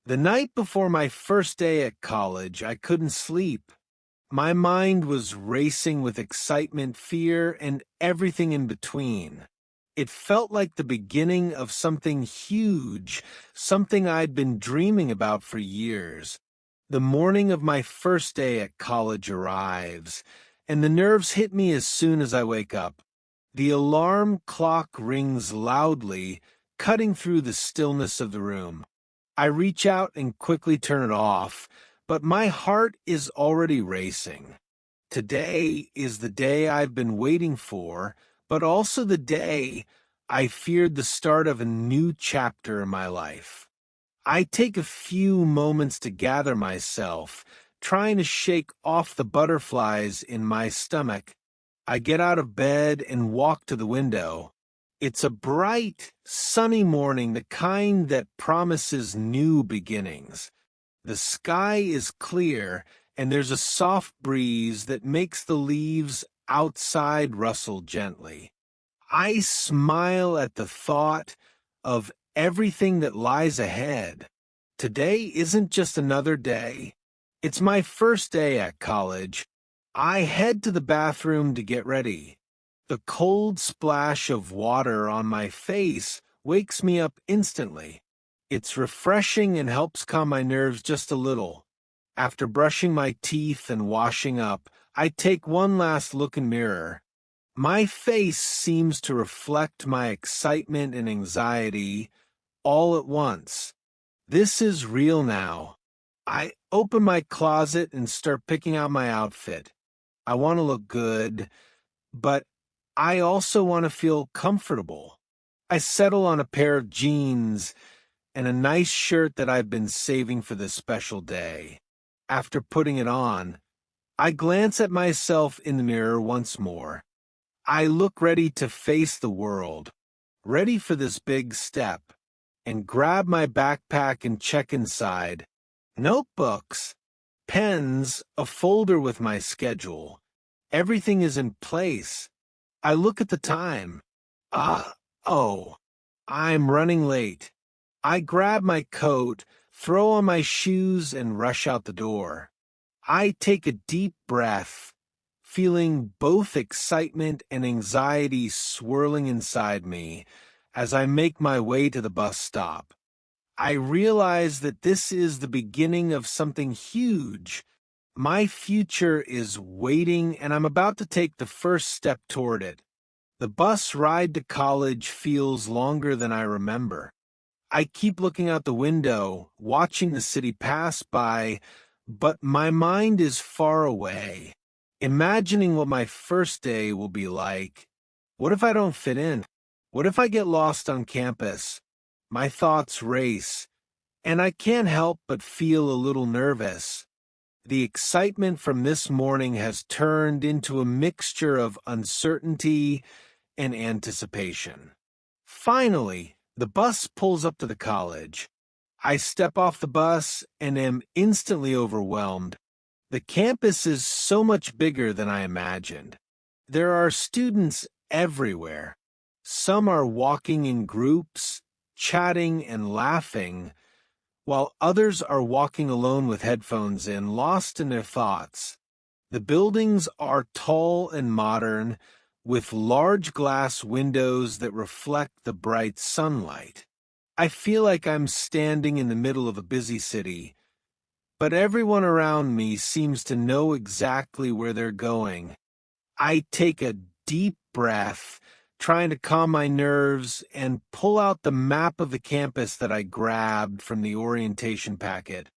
The night before my first day at college, I couldn't sleep. My mind was racing with excitement, fear, and everything in between. It felt like the beginning of something huge, something I'd been dreaming about for years. The morning of my first day at college arrives, and the nerves hit me as soon as I wake up. The alarm clock rings loudly, cutting through the stillness of the room. I reach out and quickly turn it off, but my heart is already racing. Today is the day I've been waiting for, but also the day I feared the start of a new chapter in my life. I take a few moments to gather myself, trying to shake off the butterflies in my stomach. I get out of bed and walk to the window. It's a bright, sunny morning, the kind that promises new beginnings. The sky is clear, and there's a soft breeze that makes the leaves outside rustle gently. I smile at the thought of everything that lies ahead. Today isn't just another day. It's my first day at college. I head to the bathroom to get ready. The cold splash of water on my face wakes me up instantly. It's refreshing and helps calm my nerves just a little. After brushing my teeth and washing up, I take one last look in the mirror. My face seems to reflect my excitement and anxiety all at once. This is real now. I open my closet and start picking out my outfit. I want to look good, but I also want to feel comfortable. I settle on a pair of jeans and a nice shirt that I've been saving for this special day. After putting it on, I glance at myself in the mirror once more. I look ready to face the world, ready for this big step, and grab my backpack and check inside. Notebooks, pens, a folder with my schedule. Everything is in place. I look at the time. Oh, I'm running late. I grab my coat, throw on my shoes, and rush out the door. I take a deep breath, feeling both excitement and anxiety swirling inside me as I make my way to the bus stop. I realize that this is the beginning of something huge. My future is waiting, and I'm about to take the first step toward it. The bus ride to college feels longer than I remember. I keep looking out the window, watching the city pass by, but my mind is far away, imagining what my first day will be like. What if I don't fit in? What if I get lost on campus? My thoughts race, and I can't help but feel a little nervous. The excitement from this morning has turned into a mixture of uncertainty and anticipation. Finally, the bus pulls up to the college. I step off the bus and am instantly overwhelmed. The campus is so much bigger than I imagined. There are students everywhere. Some are walking in groups, chatting and laughing, while others are walking alone with headphones in, lost in their thoughts. The buildings are tall and modern, with large glass windows that reflect the bright sunlight. I feel like I'm standing in the middle of a busy city, but everyone around me seems to know exactly where they're going. I take a deep breath, trying to calm my nerves, and pull out the map of the campus that I grabbed from the orientation packet.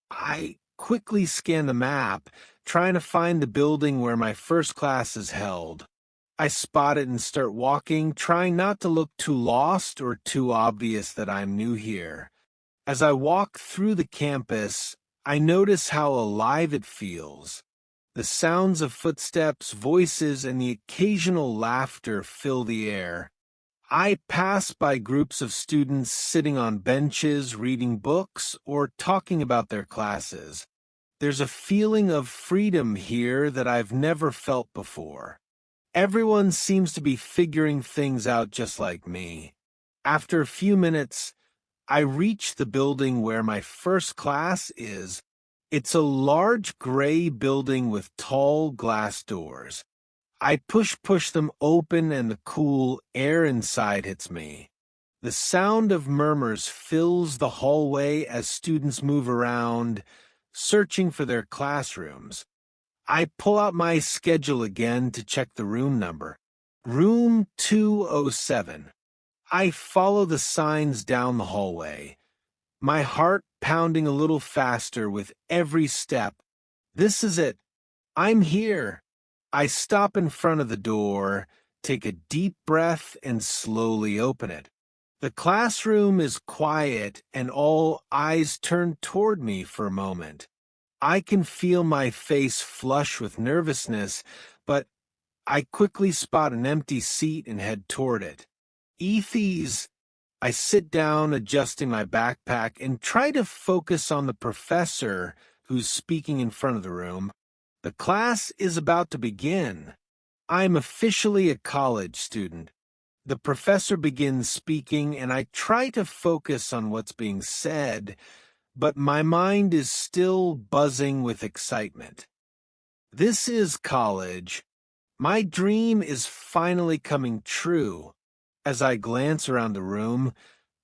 I quickly scan the map, trying to find the building where my first class is held. I spot it and start walking, trying not to look too lost or too obvious that I'm new here. As I walk through the campus, I notice how alive it feels. The sounds of footsteps, voices, and the occasional laughter fill the air. I pass by groups of students sitting on benches, reading books, or talking about their classes. There's a feeling of freedom here that I've never felt before. Everyone seems to be figuring things out just like me. After a few minutes, I reach the building where my first class is. It's a large gray building with tall glass doors. I push them open and the cool air inside hits me. The sound of murmurs fills the hallway as students move around, searching for their classrooms. I pull out my schedule again to check the room number. Room 207. I follow the signs down the hallway, my heart pounding a little faster with every step. This is it. I'm here. I stop in front of the door, take a deep breath, and slowly open it. The classroom is quiet, and all eyes turn toward me for a moment. I can feel my face flush with nervousness, but I quickly spot an empty seat and head toward it. Ethies. I sit down, adjusting my backpack, and try to focus on the professor who's speaking in front of the room. The class is about to begin. I'm officially a college student. The professor begins speaking, and I try to focus on what's being said, but my mind is still buzzing with excitement. This is college. My dream is finally coming true. As I glance around the room,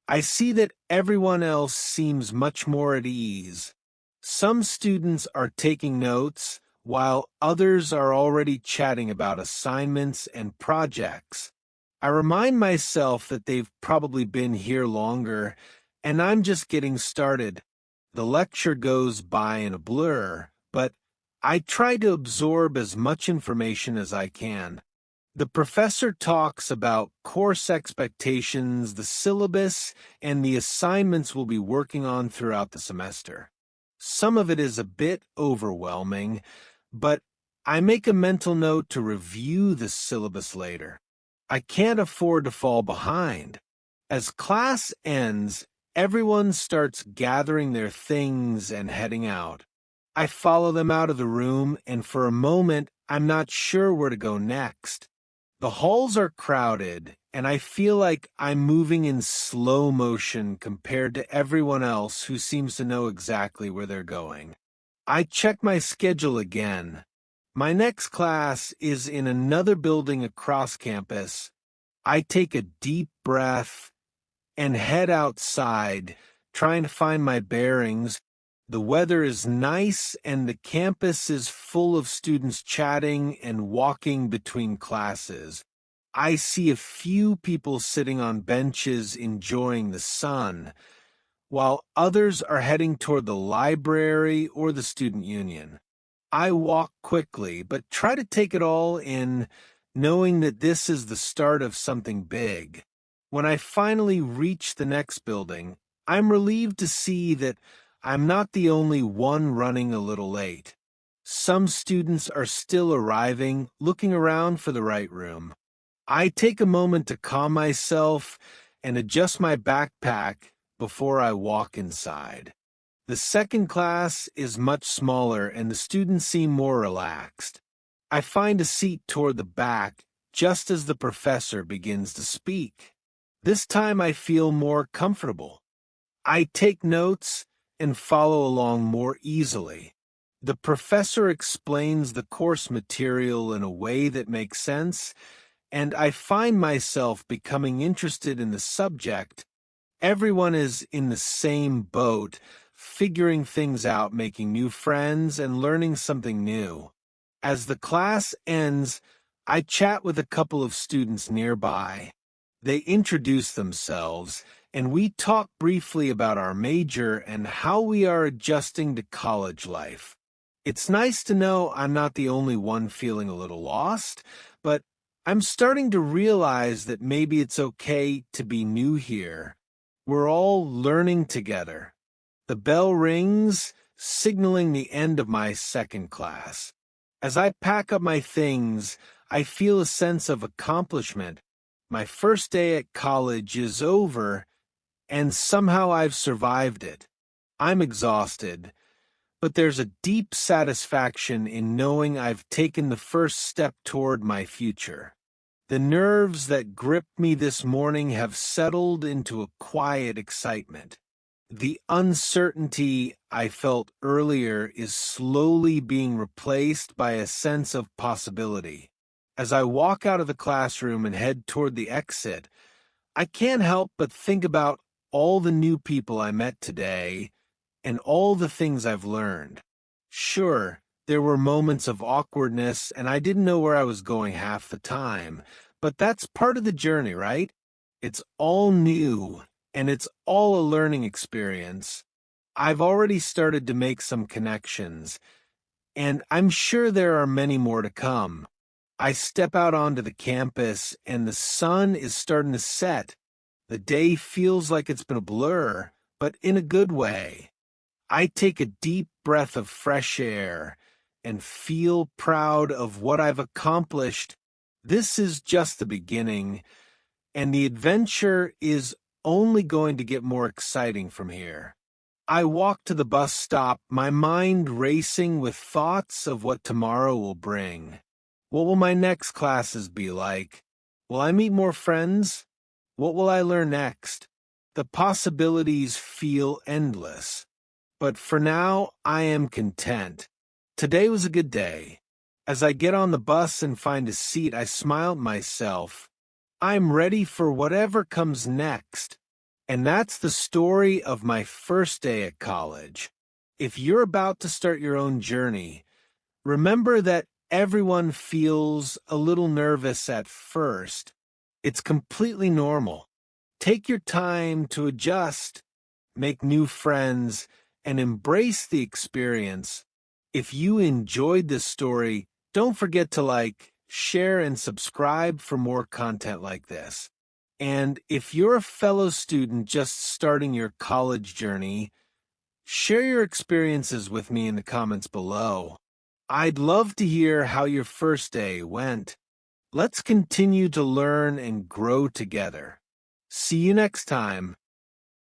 I see that everyone else seems much more at ease. Some students are taking notes, while others are already chatting about assignments and projects. I remind myself that they've probably been here longer, and I'm just getting started. The lecture goes by in a blur, but I try to absorb as much information as I can. The professor talks about course expectations, the syllabus, and the assignments we'll be working on throughout the semester. Some of it is a bit overwhelming, but I make a mental note to review the syllabus later. I can't afford to fall behind. As class ends, everyone starts gathering their things and heading out. I follow them out of the room, and for a moment, I'm not sure where to go next. The halls are crowded, and I feel like I'm moving in slow motion compared to everyone else who seems to know exactly where they're going. I check my schedule again. My next class is in another building across campus. I take a deep breath and head outside, trying to find my bearings. The weather is nice, and the campus is full of students chatting and walking between classes. I see a few people sitting on benches enjoying the sun, while others are heading toward the library or the student union. I walk quickly, but try to take it all in, knowing that this is the start of something big. When I finally reach the next building, I'm relieved to see that I'm not the only one running a little late. Some students are still arriving, looking around for the right room. I take a moment to calm myself and adjust my backpack before I walk inside. The second class is much smaller and the students seem more relaxed. I find a seat toward the back just as the professor begins to speak. This time I feel more comfortable. I take notes and follow along more easily. The professor explains the course material in a way that makes sense, and I find myself becoming interested in the subject. Everyone is in the same boat, figuring things out, making new friends, and learning something new. As the class ends, I chat with a couple of students nearby. They introduce themselves, and we talk briefly about our major and how we are adjusting to college life. It's nice to know I'm not the only one feeling a little lost, but I'm starting to realize that maybe it's okay to be new here. We're all learning together. The bell rings, signaling the end of my second class. As I pack up my things, I feel a sense of accomplishment. My first day at college is over, and somehow I've survived it. I'm exhausted, but there's a deep satisfaction in knowing I've taken the first step toward my future. The nerves that gripped me this morning have settled into a quiet excitement. The uncertainty I felt earlier is slowly being replaced by a sense of possibility. As I walk out of the classroom and head toward the exit, I can't help but think about all the new people I met today and all the things I've learned. Sure, there were moments of awkwardness and I didn't know where I was going half the time, but that's part of the journey, right? It's all new and it's all a learning experience. I've already started to make some connections, and I'm sure there are many more to come. I step out onto the campus and the sun is starting to set. The day feels like it's been a blur, but in a good way. I take a deep breath of fresh air and feel proud of what I've accomplished. This is just the beginning, and the adventure is only going to get more exciting from here. I walk to the bus stop, my mind racing with thoughts of what tomorrow will bring. What will my next classes be like? Will I meet more friends? What will I learn next? The possibilities feel endless. But for now, I am content. Today was a good day. As I get on the bus and find a seat, I smile at myself. I'm ready for whatever comes next. And that's the story of my first day at college. If you're about to start your own journey, remember that everyone feels a little nervous at first. It's completely normal. Take your time to adjust, make new friends, and embrace the experience. If you enjoyed this story, don't forget to like, share, and subscribe for more content like this. And if you're a fellow student just starting your college journey, share your experiences with me in the comments below. I'd love to hear how your first day went. Let's continue to learn and grow together. See you next time.